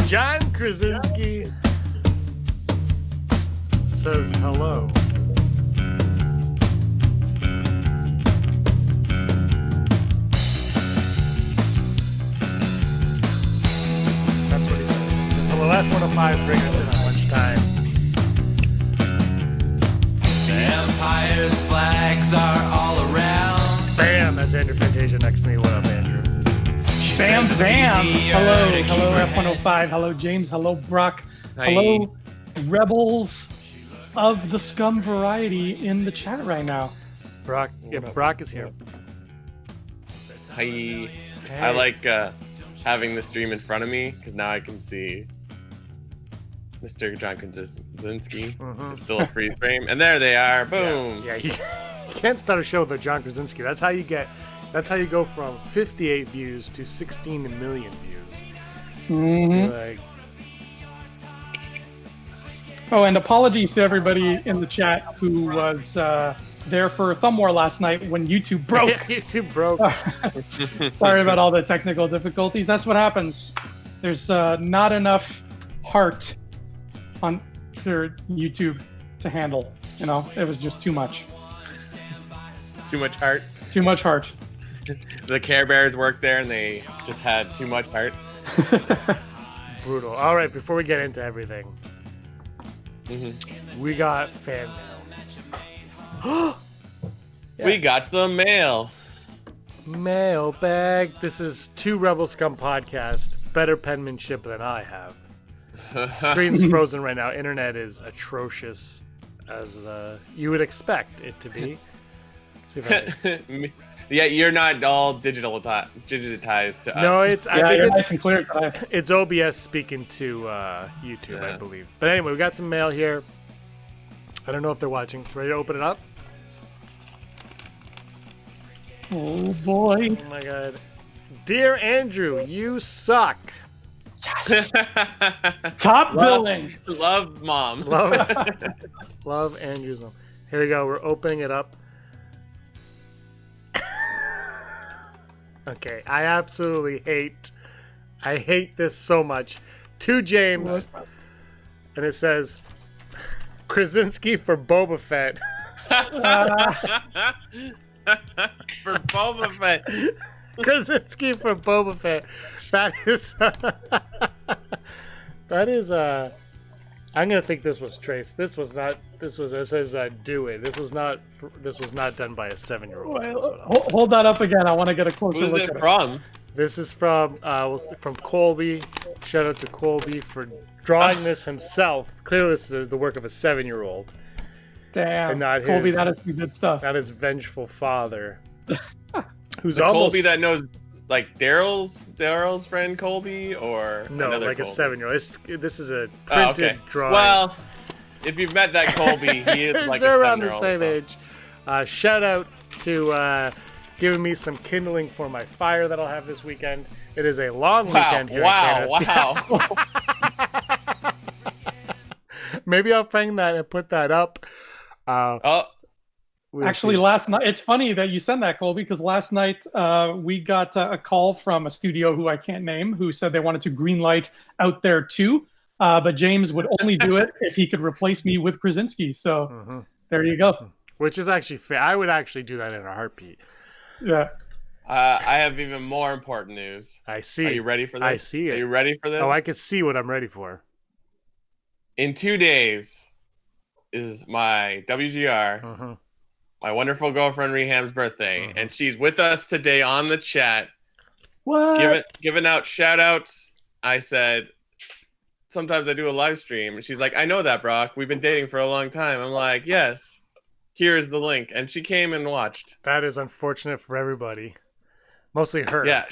John Krasinski says hello. That's what he says. Says hello. Last 105 bring us in at lunchtime. Empire's flags are all around. Bam! That's Andrew Fantasia next to me. What up, Andrew? Bam, bam. Hello, F105. Hello, James. Hello, Brock. Hi. Hello, rebels of the scum variety in the chat right now. Brock. Yeah, Brock is here. Hi. I like having the stream in front of me because now I can see Mr. John Krasinski. It's still a freeze frame, and there they are. Boom. Yeah, you can't start a show with John Krasinski. That's how you go from 58 views to 16 million views. Like, Oh, and apologies to everybody in the chat who was there for Thumb War last night when YouTube broke. YouTube broke. Sorry about all the technical difficulties. That's what happens. There's not enough heart on for YouTube to handle. You know, it was just too much. Too much heart. Too much heart. The Care Bears worked there, and they just had too much heart. Brutal. All right, before we get into everything, we got fan mail. We got some mail. Mailbag. This is two Rebel Scum podcast. Better penmanship than I have. Screen's frozen right now. Internet is atrocious, as you would expect it to be. See if I can... Yeah, you're not all digitized to us. No, I Yeah, think you're nice and clear today. it's OBS speaking to YouTube, I believe. But anyway, we got some mail here. I don't know if they're watching. Ready to open it up? Oh boy. Oh my god. Dear Andrew, you suck. Top billing. Love mom. Love Andrew's mom. Here we go. We're opening it up. Okay, I absolutely hate this so much. To James, and it says, Krasinski for Boba Fett. For Boba Fett. Krasinski for Boba Fett. I'm gonna think this was traced. It says Dewey. This was not done by a 7-year-old. Hold that up again. I want to get a closer Who's look it at from? This is from Colby. Shout out to Colby for drawing this himself. Clearly, this is the work of a 7-year-old. Damn, And not Colby, his- that is some good stuff. Not his vengeful father, who's The almost Colby that knows, like Daryl's friend Colby, or no, another like a Colby? 7-year-old. This is a Oh, printed okay. drawing. Well, if you've met that Colby, he is like they're a around the 7-year-old. same age. Shout out to giving me some kindling for my fire that I'll have this weekend. It is a long weekend here in Canada. Wow. Maybe I'll frame that and put that up. Oh, We'll Actually, see. last night, it's funny that you sent that, Colby, because last night we got a call from a studio who I can't name, who said they wanted to greenlight Out There Too, but James would only do it if he could replace me with Krasinski. So there you go. Which is actually fair. I would actually do that in a heartbeat. Yeah. I have even more important news. I see. Are you ready for this? I see it. Are you ready for this? Oh, I can see what I'm ready for. In 2 days is my WGR, my wonderful girlfriend Reham's birthday, and she's with us today on the chat. What? Giving out shout outs. I said, sometimes I do a live stream. And she's like, I know that, Brock. We've been dating for a long time. I'm like, yes. Here's the link. And she came and watched. That is unfortunate for everybody. Mostly her. Yeah.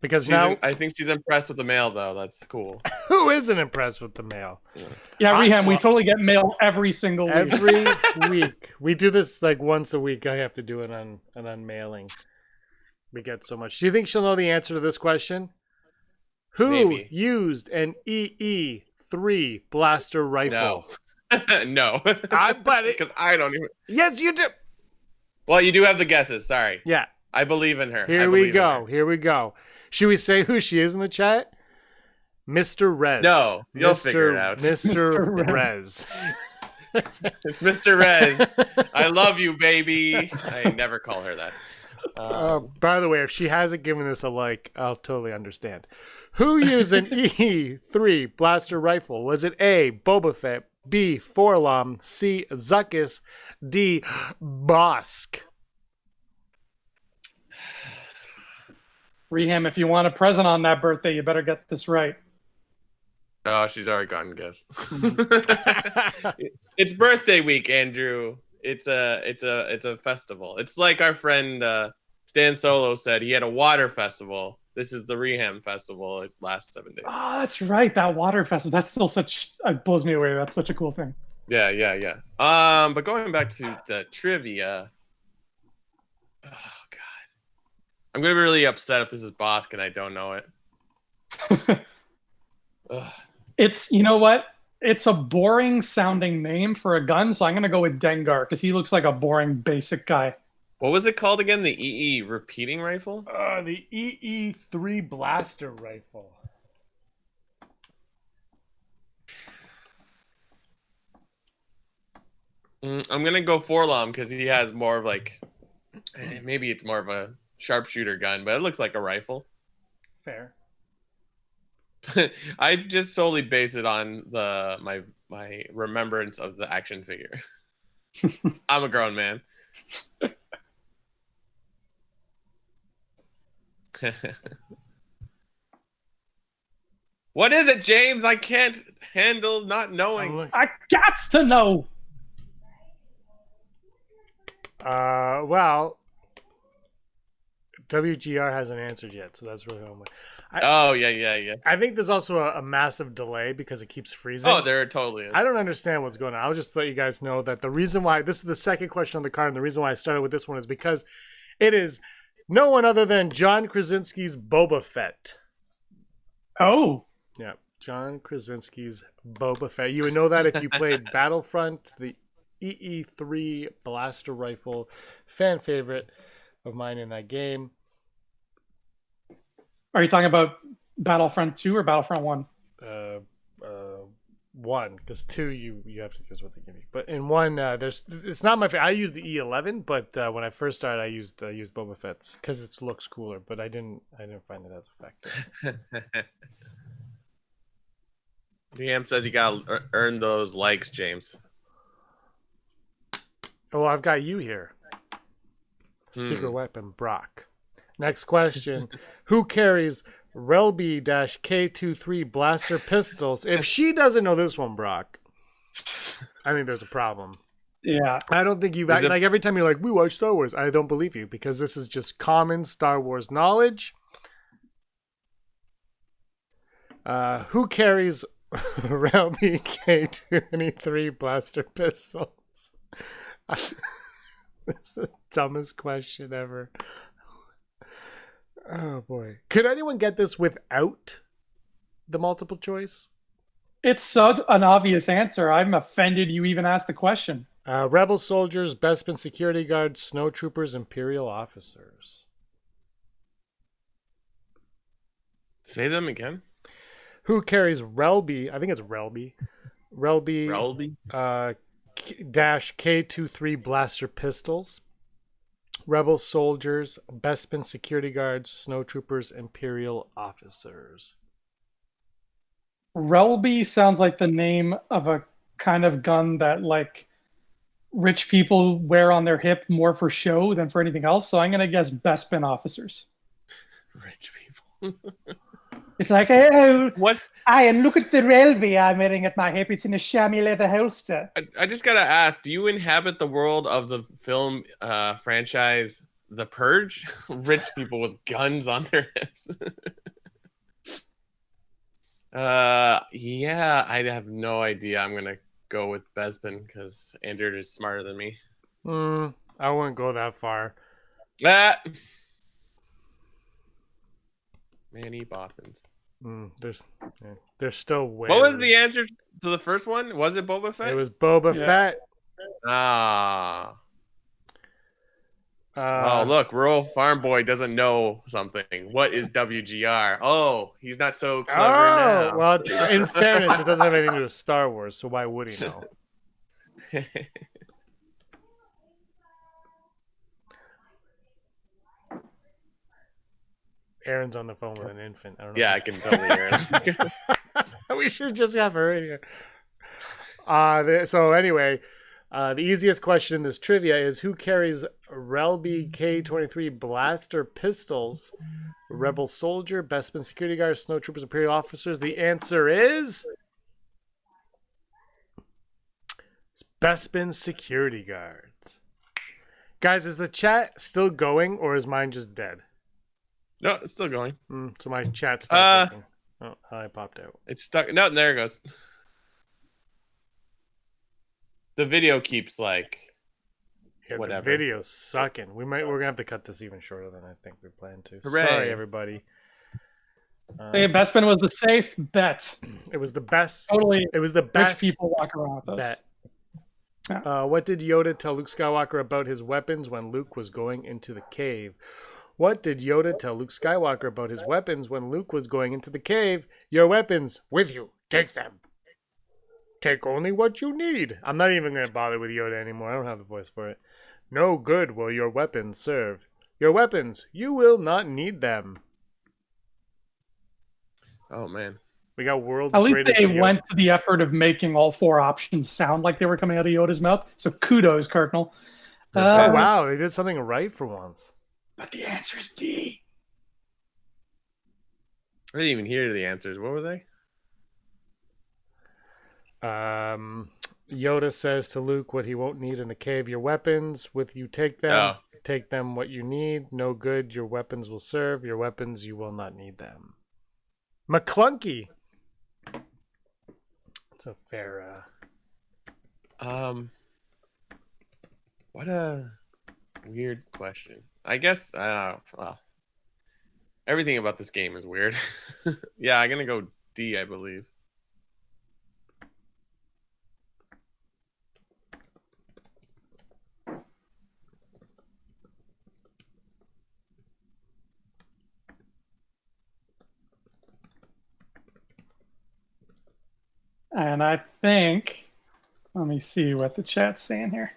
Because now, I think she's impressed with the mail, though. That's cool. who isn't impressed with the mail? Yeah, Reham, we totally get mail every single week. Every week. We do this like once a week. I have to do it on an unmailing. We get so much. Do you think she'll know the answer to this question? Who Maybe. used an EE-3 blaster rifle? No. No. But Because I don't even. yes, you do. Well, you do have the guesses. Sorry. Yeah. I believe in her. Here we go. Here we go. Should we say who she is in the chat? Mr. Rez. No, you'll figure it out. Mr. Rez. It's Mr. Rez. I love you, baby. I never call her that. By the way, if she hasn't given this a like, I'll totally understand. Who used an E3 blaster rifle? Was it A, Boba Fett, B, Forlom, C, Zuckuss, D, Bosk? Reham, if you want a present on that birthday, you better get this right. Oh, she's already gotten guess. It's birthday week, Andrew. It's a festival. It's like our friend Stan Solo said. He had a water festival. This is the Reham festival. It lasts 7 days. Oh, that's right. That water festival. That's still it blows me away. That's such a cool thing. Yeah. But going back to the trivia. Oh God. I'm gonna be really upset if this is Bosk and I don't know it. It's, you know what? It's a boring sounding name for a gun, so I'm gonna go with Dengar because he looks like a boring basic guy. What was it called again? The EE repeating rifle? The EE3 blaster rifle. I'm gonna go Forlom because he has more of like, maybe it's more of a sharpshooter gun, but it looks like a rifle. Fair. I just solely base it on my remembrance of the action figure. I'm a grown man. What is it, James? I can't handle not knowing. I got to know. Well, WGR hasn't answered yet, so that's really what I'm with. Yeah. I think there's also a massive delay because it keeps freezing. Oh, there totally is. I don't understand what's going on. I'll just let you guys know that the reason why this is the second question on the card, and the reason why I started with this one is because it is no one other than John Krasinski's Boba Fett. Oh. Yeah, John Krasinski's Boba Fett. You would know that if you played Battlefront, the EE3 blaster rifle, fan favorite of mine in that game. Are you talking about Battlefront 2 or Battlefront 1? 1, because 2 you have to use what they give you. But in 1, it's not my favorite. I used the E11, but when I first started, I used Boba Fett's because it looks cooler. But I didn't find it as effective. DM says you gotta earn those likes, James. Oh, I've got you here. Secret weapon, Brock. Next question. Who carries Relby-K23 blaster pistols? If she doesn't know this one, Brock, I think there's a problem. Yeah. I don't think you've... Like, every time you're like, we watch Star Wars, I don't believe you, because this is just common Star Wars knowledge. Who carries Relby-K23 blaster pistols? That's the dumbest question ever. Oh boy. Could anyone get this without the multiple choice? It's such an obvious answer. I'm offended you even asked the question. Rebel soldiers, Bespin security guards, snowtroopers, Imperial officers. Say them again. Who carries Relby? I think it's Relby. Relby? K23 blaster pistols. Rebel soldiers, Bespin security guards, snowtroopers, Imperial officers. Relby sounds like the name of a kind of gun that like rich people wear on their hip more for show than for anything else. So I'm going to guess Bespin officers. Rich people. It's like, oh, what? and look at the Relby I'm wearing at my hip. It's in a chamois leather holster. I just gotta ask, do you inhabit the world of the film franchise The Purge? Rich people with guns on their hips. Yeah, I have no idea. I'm gonna go with Bespin because Andrew is smarter than me. I wouldn't go that far. Manny Bothans. There's still way. What was the answer to the first one? Was it Boba Fett? It was Boba Fett. Ah. Oh, look, rural farm boy doesn't know something. What is WGR? Oh, he's not so clever now. Well, in fairness, it doesn't have anything to do with Star Wars, so why would he know? Aaron's on the phone with an infant. I don't know. Yeah, I can totally hear it. We should just have her in here. So anyway, the easiest question in this trivia is who carries Relby K-23 blaster pistols? Rebel soldier, Bespin security guards, snow troopers, imperial officers. The answer is Bespin security guards. Guys, is the chat still going or is mine just dead? No, it's still going. So my chat's not working. Oh, I popped out. It's stuck. No, there it goes. The video keeps like whatever. The video's sucking. We're gonna have to cut this even shorter than I think we planned to. Hooray. Sorry, everybody. Hey, Bespin was the safe bet. It was the best. Totally. It was the Rich best people walk around with us. bet. What did Yoda tell Luke Skywalker about his weapons when Luke was going into the cave? What did Yoda tell Luke Skywalker about his weapons when Luke was going into the cave? Your weapons with you. Take them. Take only what you need. I'm not even going to bother with Yoda anymore. I don't have the voice for it. No good will your weapons serve. Your weapons, you will not need them. Oh, man. We got world's At least greatest they Yoda. went to the effort of making all four options sound like they were coming out of Yoda's mouth. So kudos, Cardinal. Oh, wow. They did something right for once. But the answer is D. I didn't even hear the answers. What were they? Yoda says to Luke what he won't need in the cave. Your weapons, with you take them. Oh. Take them what you need. No good, your weapons will serve. Your weapons, you will not need them. McClunky. It's a fair... What a weird question. I guess, well, everything about this game is weird. Yeah, I'm going to go D, I believe. And I think, let me see what the chat's saying here.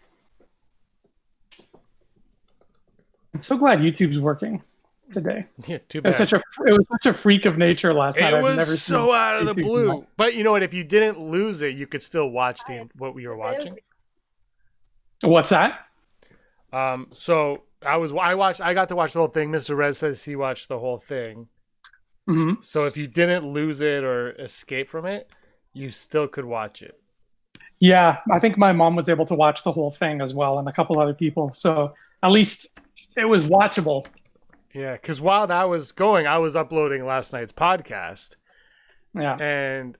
I'm so glad YouTube's working today. Yeah, too It was bad. such a freak of nature last night. It I've never was so seen out of the YouTube blue. like- But you know what? If you didn't lose it, you could still watch what we were watching. What's that? So I got to watch the whole thing. Mr. Rez says he watched the whole thing. hmm So if you didn't lose it or escape from it, you still could watch it. Yeah, I think my mom was able to watch the whole thing as well, and a couple other people. So at least it was watchable. Yeah, because while that was going, I was uploading last night's podcast, Yeah. and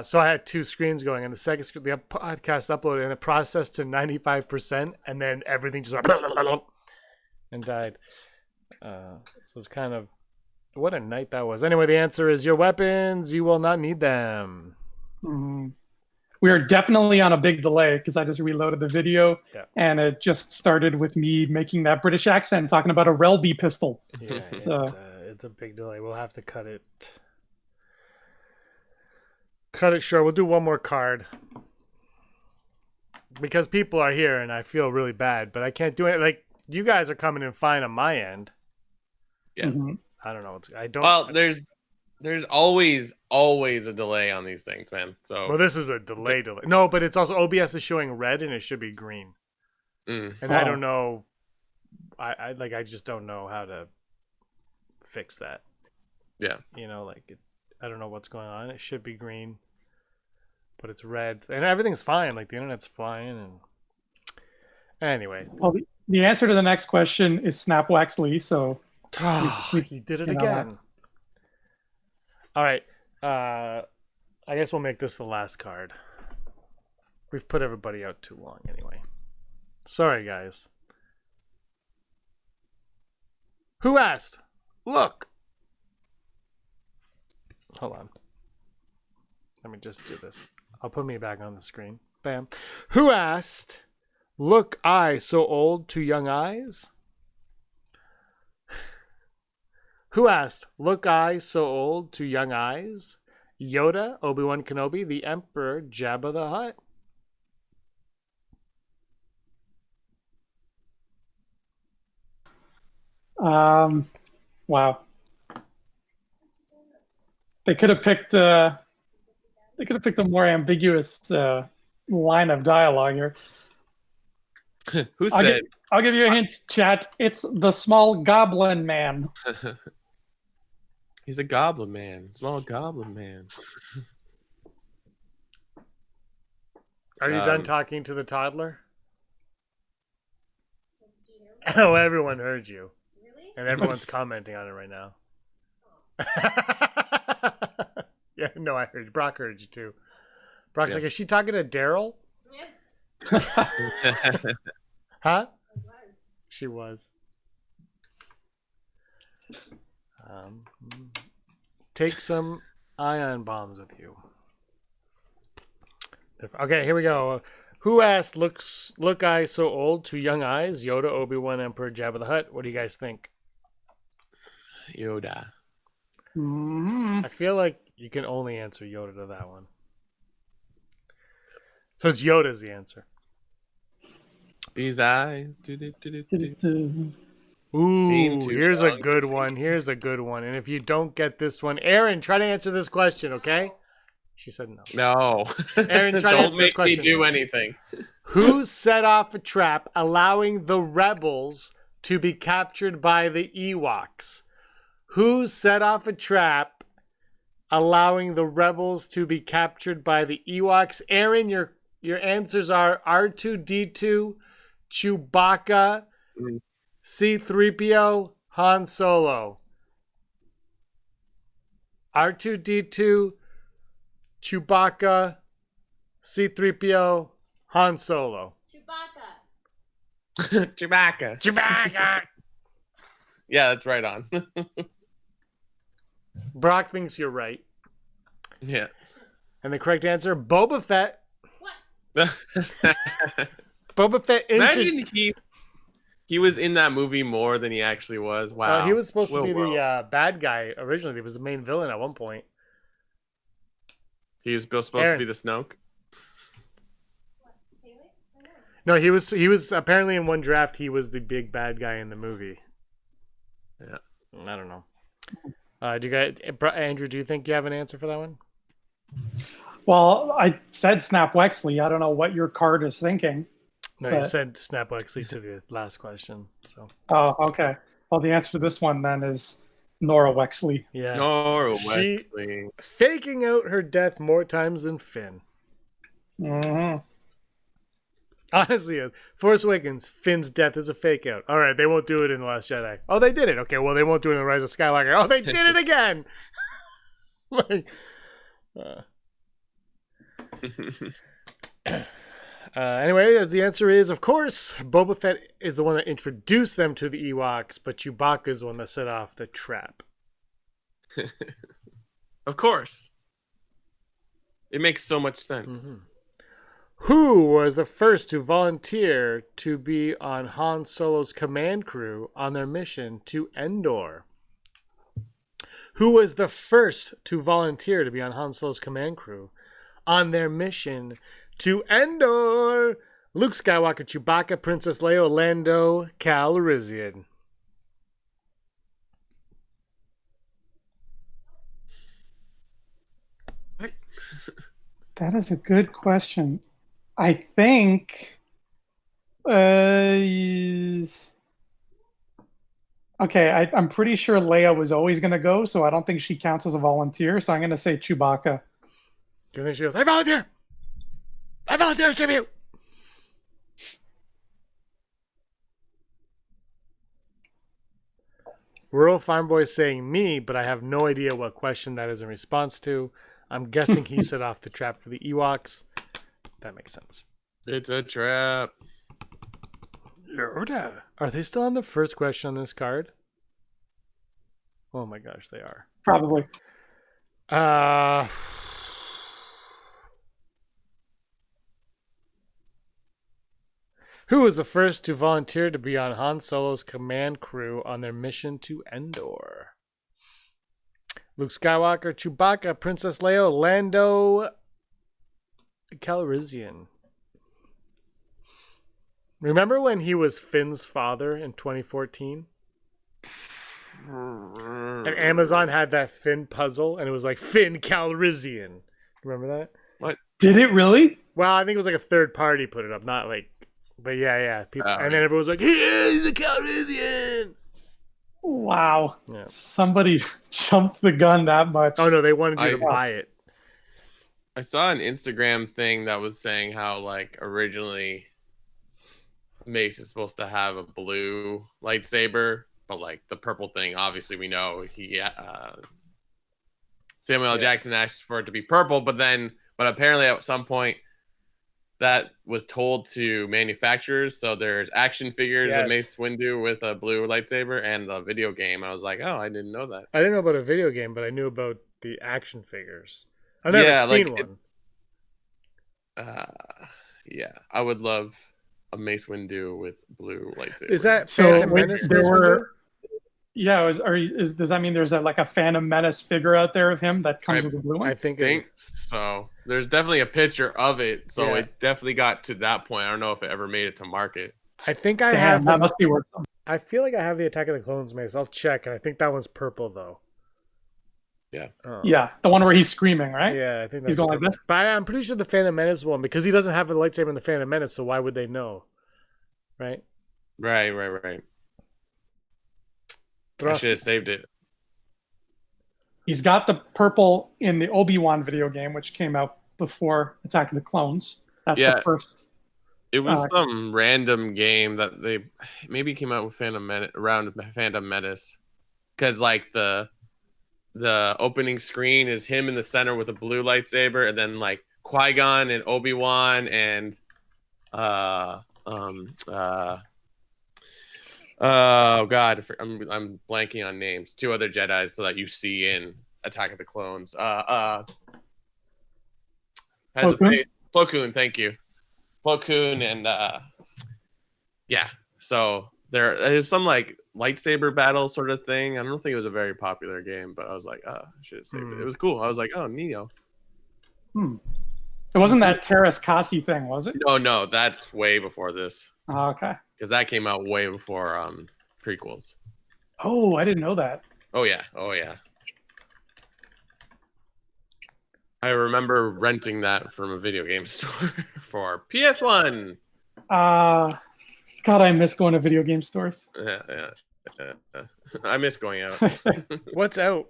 so I had two screens going, and the second screen, the podcast uploaded, and it processed to 95%, and then everything just went and died. So it was kind of what a night that was. Anyway, the answer is your weapons. You will not need them. Mhm. We are definitely on a big delay because I just reloaded the video, Yeah. and it just started with me making that British accent talking about a Relby pistol. Yeah, So- it's a big delay. We'll have to cut it. Cut it short. We'll do one more card because people are here, and I feel really bad, but I can't do it. Like you guys are coming in fine on my end. Yeah. Mhm. I don't know. I don't. Well, there's always a delay on these things, man. So Well, this is a delay. No, but it's also OBS is showing red, and it should be green. And I Oh. don't know. I just don't know how to fix that. yeah. You know, I don't know what's going on. It should be green, but it's red, and everything's fine. Like the internet's fine, and anyway, Well, the answer to the next question is Snapwax Lee. So you did it You know again. All right, I guess we'll make this the last card. We've put everybody out too long, anyway. Sorry, guys. Who asked? Look. Hold on. Let me just do this. I'll put me back on the screen. Bam. Who asked, look I so old to young eyes? Who asked, "Look eyes so old to young eyes"? Yoda, Obi-Wan Kenobi, the Emperor, Jabba the Hutt. Wow. They could have picked. They could have picked a more ambiguous line of dialogue here. Who said? I'll give you a hint, chat. It's the small goblin man. He's a goblin man. Small goblin man. Are you done talking to the toddler? Oh, everyone heard you. Really? And everyone's commenting on it right now. Yeah, no, I heard you. Brock heard you too. Brock's like, is she talking to Daryl? Huh? She was. Take some ion bombs with you. Okay, here we go. Who asked, "Look eyes so old to young eyes"? Yoda, Obi-Wan, Emperor, Jabba the Hutt. What do you guys think? Yoda. Mm-hmm. I feel like you can only answer Yoda to that one. So it's Yoda's the answer. These eyes. Ooh, here's a good one. Here's a good one. And if you don't get this one, Aaron, try to answer this question, okay? She said no. No. Aaron, try to answer this question. Don't make me do anything. Who set off a trap allowing the rebels to be captured by the Ewoks? Who set off a trap allowing the rebels to be captured by the Ewoks? Aaron, your answers are R2-D2, Chewbacca, C-3PO, Han Solo. R2-D2, Chewbacca, C-3PO, Han Solo. Chewbacca. Chewbacca! Yeah, that's right on. Brock thinks you're right. Yeah. And the correct answer, Boba Fett. Boba Fett. Imagine he was in that movie more than he actually was. Wow. He was supposed to be the bad guy originally. He was the main villain at one point. He was supposed to be the Snoke. No, he was apparently in one draft. He was the big bad guy in the movie. Yeah. I don't know. Do you guys, Andrew? Do you think you have an answer for that one? Well, I said Snap Wexley. I don't know what your card is thinking. No, you said Snap Wexley to the last question. So. Oh, okay. Well, the answer to this one then is Nora Wexley. Yeah. Nora Wexley. Faking out her death more times than Finn. Mm-hmm. Honestly, Force Awakens, Finn's death is a fake out. All right, they won't do it in The Last Jedi. Oh, they did it. Okay, well, they won't do it in The Rise of Skywalker. Oh, they did it again. Anyway, the answer is, of course, Boba Fett is the one that introduced them to the Ewoks, but Chewbacca is the one that set off the trap. Of course. It makes so much sense. Mm-hmm. Who was the first to volunteer to be on Han Solo's command crew on their mission to Endor? Who was the first to volunteer to be on Han Solo's command crew on their mission to Endor? Luke Skywalker, Chewbacca, Princess Leia, Lando, Calrissian. That is a good question. I think. Okay, I'm pretty sure Leia was always going to go, so I don't think she counts as a volunteer. So I'm going to say Chewbacca. Do you think she goes, I volunteer! I volunteer as tribute! Rural Farm Boy saying me, but I have no idea what question that is in response to. I'm guessing he set off the trap for the Ewoks. That makes sense. It's a trap. Yoda. Are they still on the first question on this card? Oh my gosh, they are. Probably. Who was the first to volunteer to be on Han Solo's command crew on their mission to Endor? Luke Skywalker, Chewbacca, Princess Leia, Lando Calrissian. Remember when he was Finn's father in 2014? And Amazon had that Finn puzzle, and it was like Finn Calrissian. Remember that? Did it really? Well, I think it was like a third party put it up, not like. But yeah. People, and then everyone was like, "He's a Calrissian." Wow. Yeah. Somebody jumped the gun that much. Oh no, they wanted you to buy it. I saw an Instagram thing that was saying how like originally Mace is supposed to have a blue lightsaber, but like the purple thing, obviously we know Samuel L. Jackson asked for it to be purple, but apparently at some point that was told to manufacturers. So there's action figures of Mace Windu with a blue lightsaber and a video game. I was like, oh, I didn't know that. I didn't know about a video game, but I knew about the action figures. I've never seen one. I would love a Mace Windu with blue lightsaber. Is that Phantom Menace? Yeah, does that mean there's like a Phantom Menace figure out there of him that comes with the blue one? I think so. There's definitely a picture of it, so it definitely got to that point. I don't know if it ever made it to market. I think I have. That must be worth something. I feel like I have the Attack of the Clones Mace. I'll check, and I think that one's purple though. Yeah. Yeah, the one where he's screaming, right? Yeah, I think that's he's going like this. But I'm pretty sure the Phantom Menace one, because he doesn't have a lightsaber in the Phantom Menace, so why would they know? Right. Right. I should have saved it. He's got the purple in the Obi-Wan video game, which came out before Attack of the Clones. That's the first. It was some random game that they maybe came out with Phantom Menace, because like the opening screen is him in the center with a blue lightsaber, and then like Qui-Gon and Obi-Wan and oh god, I'm blanking on names. Two other Jedis so that you see in Attack of the Clones. Has a face. Plo Koon, thank you. Plo Koon and so there's some like lightsaber battle sort of thing. I don't think it was a very popular game, but I was like, I should have saved it. It was cool. I was like, oh, Neo. It wasn't that Terras Kasi thing, was it? No, that's way before this. Oh, okay. Because that came out way before prequels. Oh, I didn't know that. Oh yeah. I remember renting that from a video game store for PS1. God, I miss going to video game stores. Yeah. I miss going out. What's out?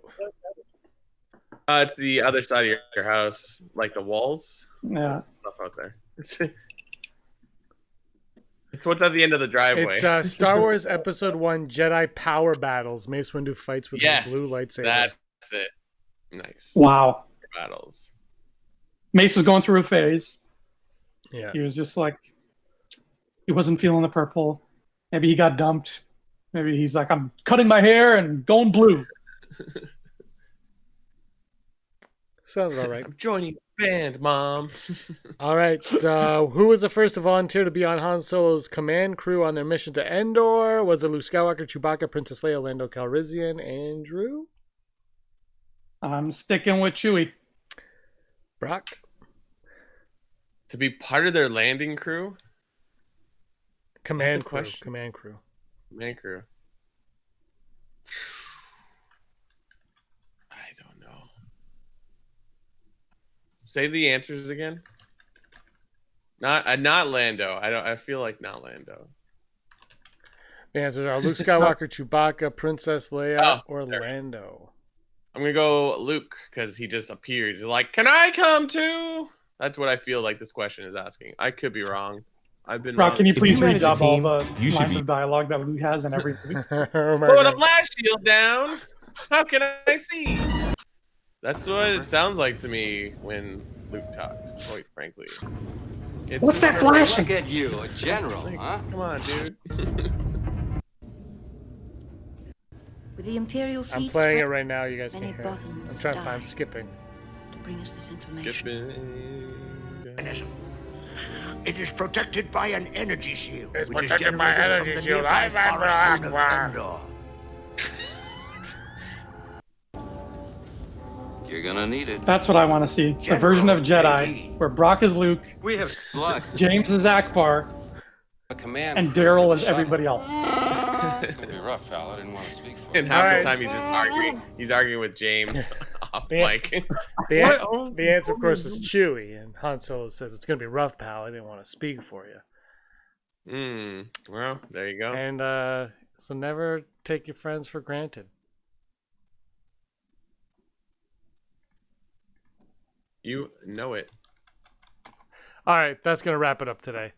It's the other side of your house, like the walls. Yeah. There's stuff out there. It's what's at the end of the driveway. It's Star Wars Episode 1 Jedi Power Battles. Mace Windu fights with the blue lightsaber. That's it. Nice. Wow. Battles. Mace was going through a phase. Yeah. He was just like, he wasn't feeling the purple. Maybe he got dumped. Maybe he's like, I'm cutting my hair and going blue. Sounds all right. I'm joining the band, Mom. All right. Who was the first to volunteer to be on Han Solo's command crew on their mission to Endor? Was it Luke Skywalker, Chewbacca, Princess Leia, Lando Calrissian, Andrew? I'm sticking with Chewie. Brock? To be part of their landing crew? Command crew. question? Command crew. Command crew. I don't know. Say the answers again. Not Lando. I feel like not Lando. The answers are Luke Skywalker, Chewbacca, Princess Leia, or Lando. I'm gonna go Luke because he just appears. He's like, "Can I come too?" That's what I feel like this question is asking. I could be wrong. I've been Rock, wrong. can you please read manage a all team, the you should lines be- of dialogue that Luke has in every movie? Oh my Put the God. blast shield down. How can I see? That's what it sounds like to me when Luke talks. Quite frankly. It's What's that flashing? Look at you, a general, huh? Come on, dude. With the Imperial fleet I'm playing it spread right now. You guys many can hear it. Bothans I'm trying to find. I'm died. skipping. to bring us this information. Skipping. It is protected by an energy shield. It's which is protected by generated energy from the shield. nearby I'm Admiral forest moon of Ackbar. Endor. You're gonna need it. That's what I want to see. The version of Jedi where Brock is Luke, We have blood. James is Akbar, A command. and crew Daryl for is the shuttle. everybody else. It's gonna be rough, pal. I didn't want to speak for And you. half Alright. the time he's just arguing. He's arguing with James off Yeah. mic. The answer, of course, is Chewie, and Han Solo says it's going to be rough, pal. I didn't want to speak for you. Well, there you go. And so never take your friends for granted. You know it. All right, that's going to wrap it up today.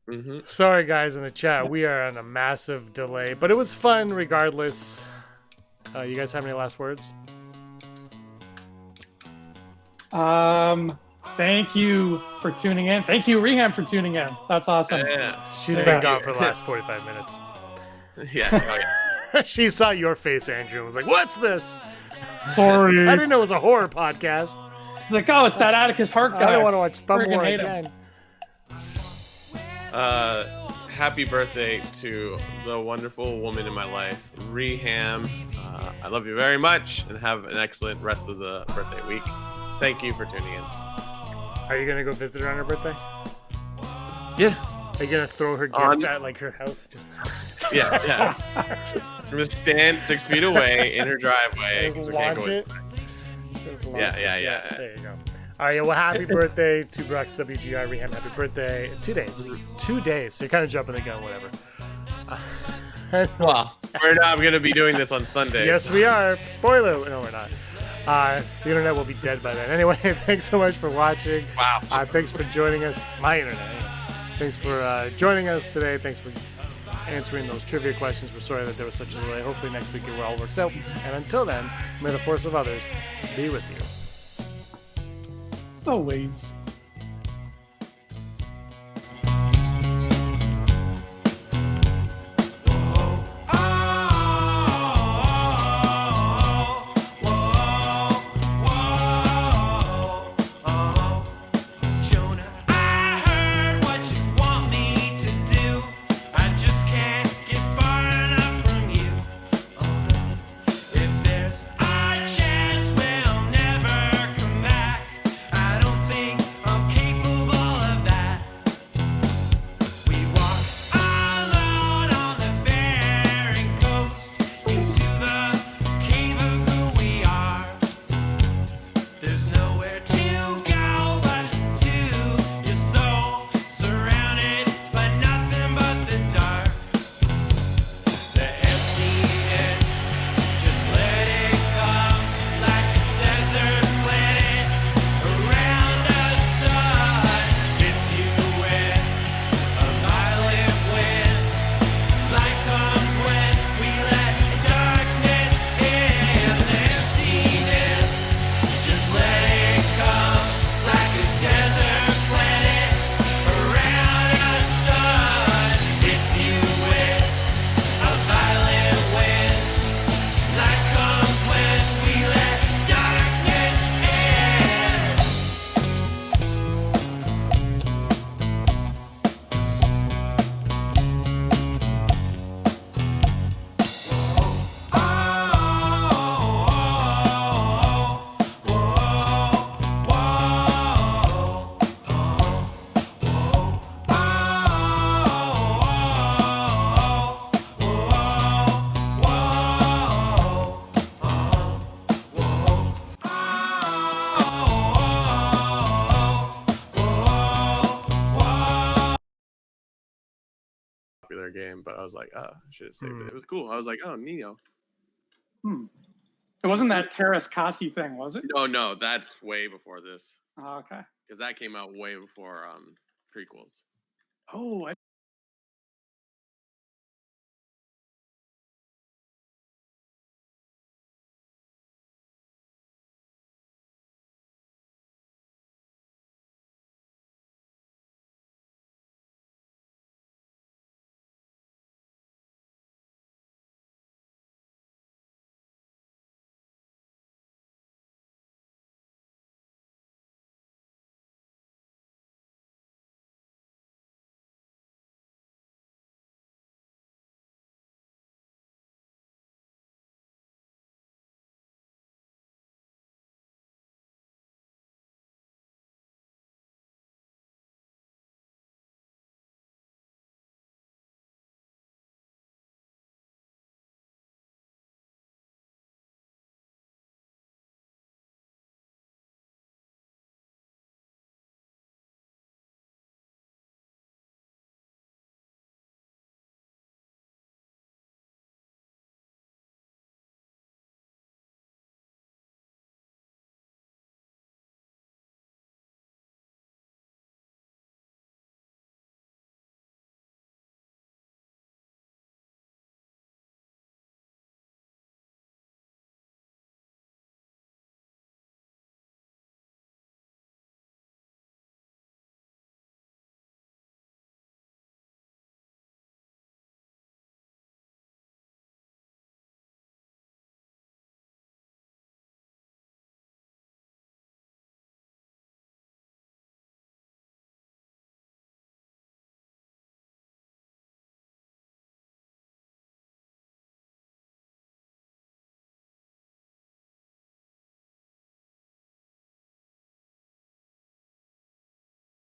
Mm-hmm. Sorry, guys, in the chat. We are on a massive delay, but it was fun regardless. You guys have any last words? Thank you for tuning in. Thank you, Reham, for tuning in. That's awesome. Yeah. She's Thank been you. gone for the last 45 minutes. Yeah. Oh, yeah. She saw your face, Andrew, and was like, "What's this? Sorry. I didn't know it was a horror podcast. Like, oh, it's that Atticus Hart guy. I don't want to watch Friggin' Thumbmore hate him. again." Happy birthday to the wonderful woman in my life, Reham. I love you very much, and have an excellent rest of the birthday week. Thank you for tuning in. Are you gonna go visit her on her birthday? Yeah. Are you gonna throw her gift On- at like her house? Just Yeah. I'm gonna stand 6 feet away in her driveway. 'cause just we can't launch go it. inside. Just launch Yeah, it. yeah, yeah. There you go. All right, yeah, well, happy birthday to Brock's WGR Reham. Happy birthday. 2 days. 2 days. So you're kind of jumping the gun, whatever. Well, we're not gonna be doing this on Sundays. Yes, we are. Spoiler. No, we're not. The internet will be dead by then. Anyway, thanks so much for watching. Wow. Thanks for joining us. My internet. Anyway. Thanks for joining us today. Thanks for answering those trivia questions. We're sorry that there was such a delay. Hopefully next week it all works out. And until then, may the force of others be with you. Always. Jonah, I heard what you want me to do. I just can't get far enough from you. Oh no. If there's a chance we'll never come back, I don't think I'm capable of that. We walk alone on the barren coast into the cave of who we are. There's nowhere to go but to your soul, surrounded by nothing but the dark. The emptiness, just let it come like a desert planet around the sun. Hits you with a violent wind. Light comes when we let darkness in. The emptiness, just let it come like a desert planet around the sun. Hits you with a violent wind. Light comes when we let darkness in. Popular game, but I was like, oh, I should have saved it. It was cool. I was like, oh, Neo. It wasn't that Terrace Kasi thing, was it? No, that's way before this, Oh, okay. because that came out way before prequels. Oh, I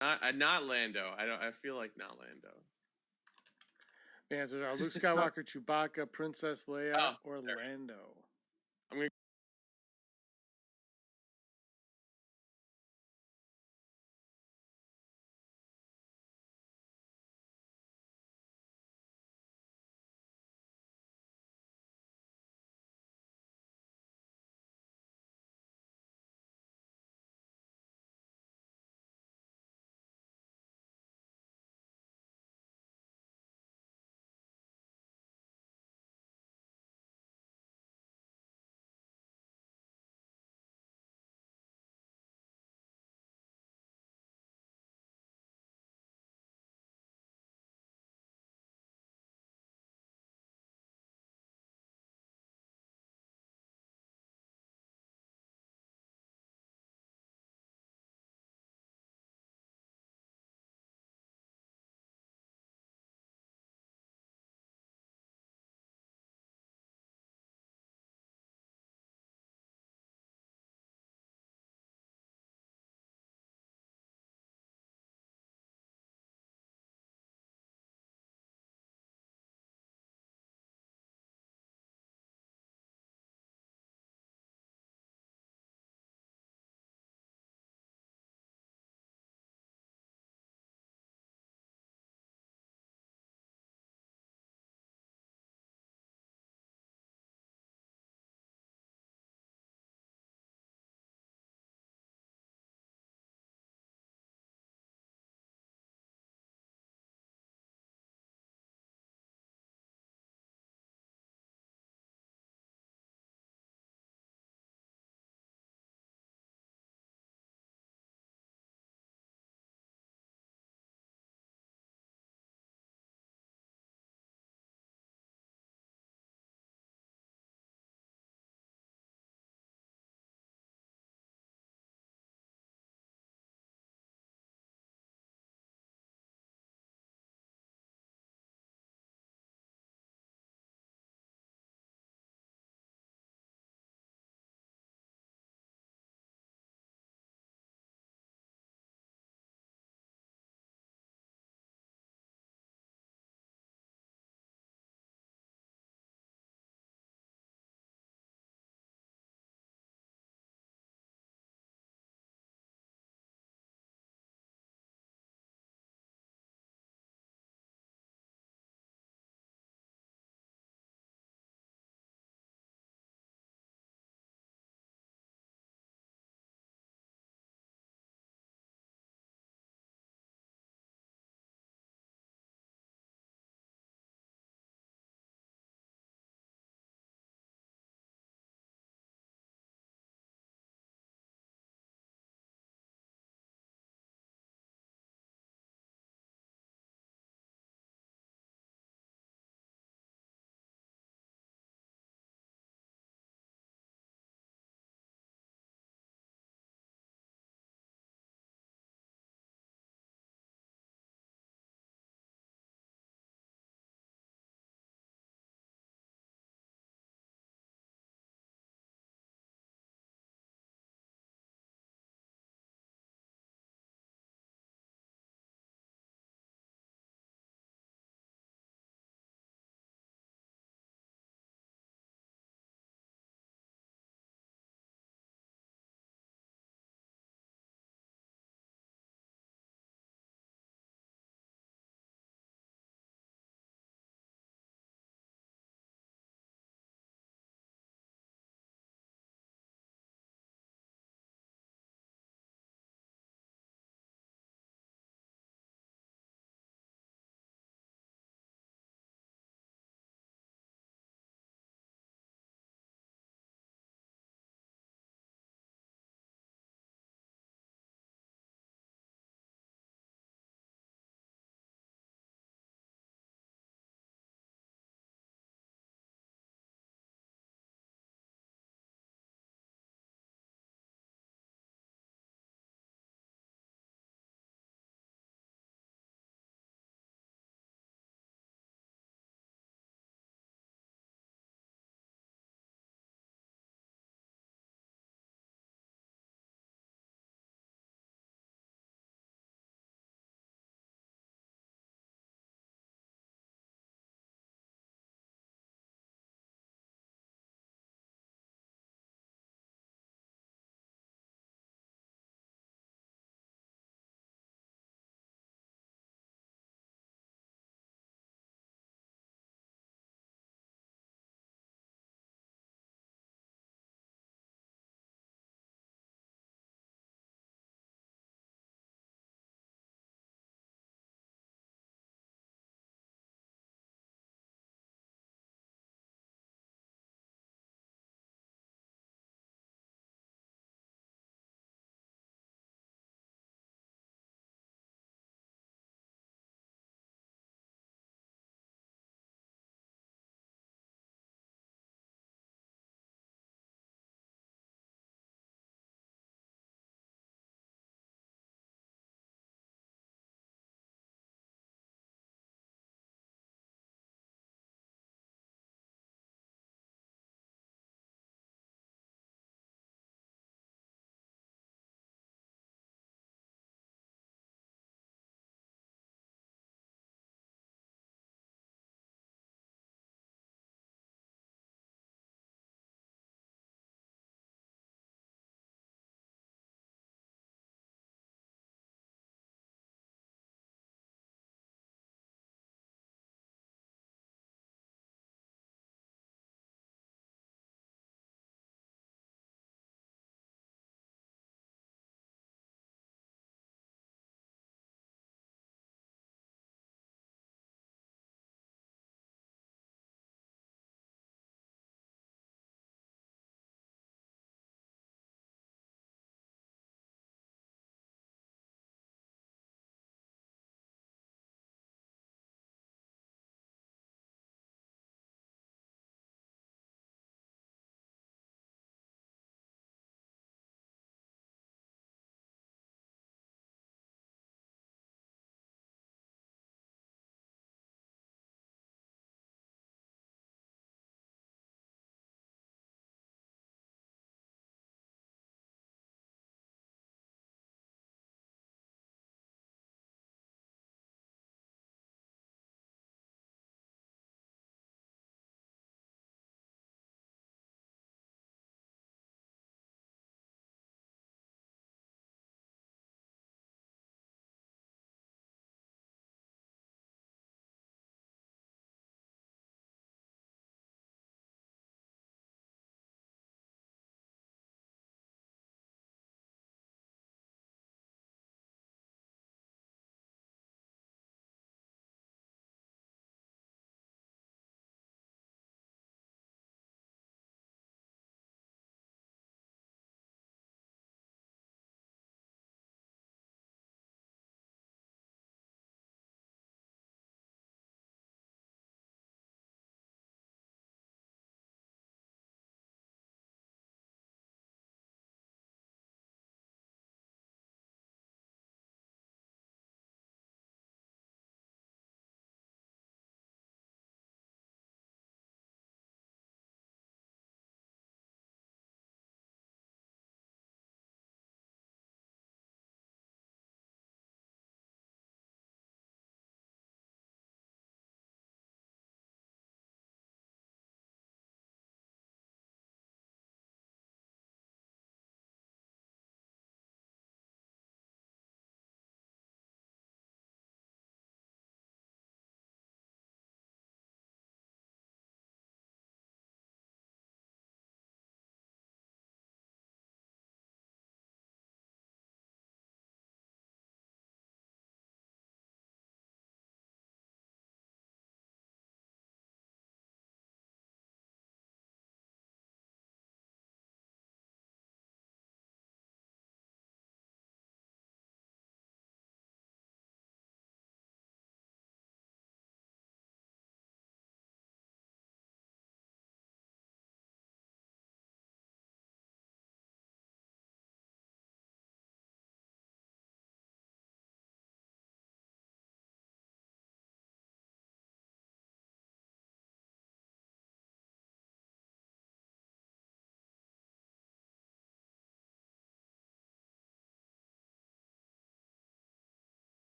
Not Lando. I feel like not Lando. The answers are Luke Skywalker, Chewbacca, Princess Leia, Oh, or there. Lando. I'm gonna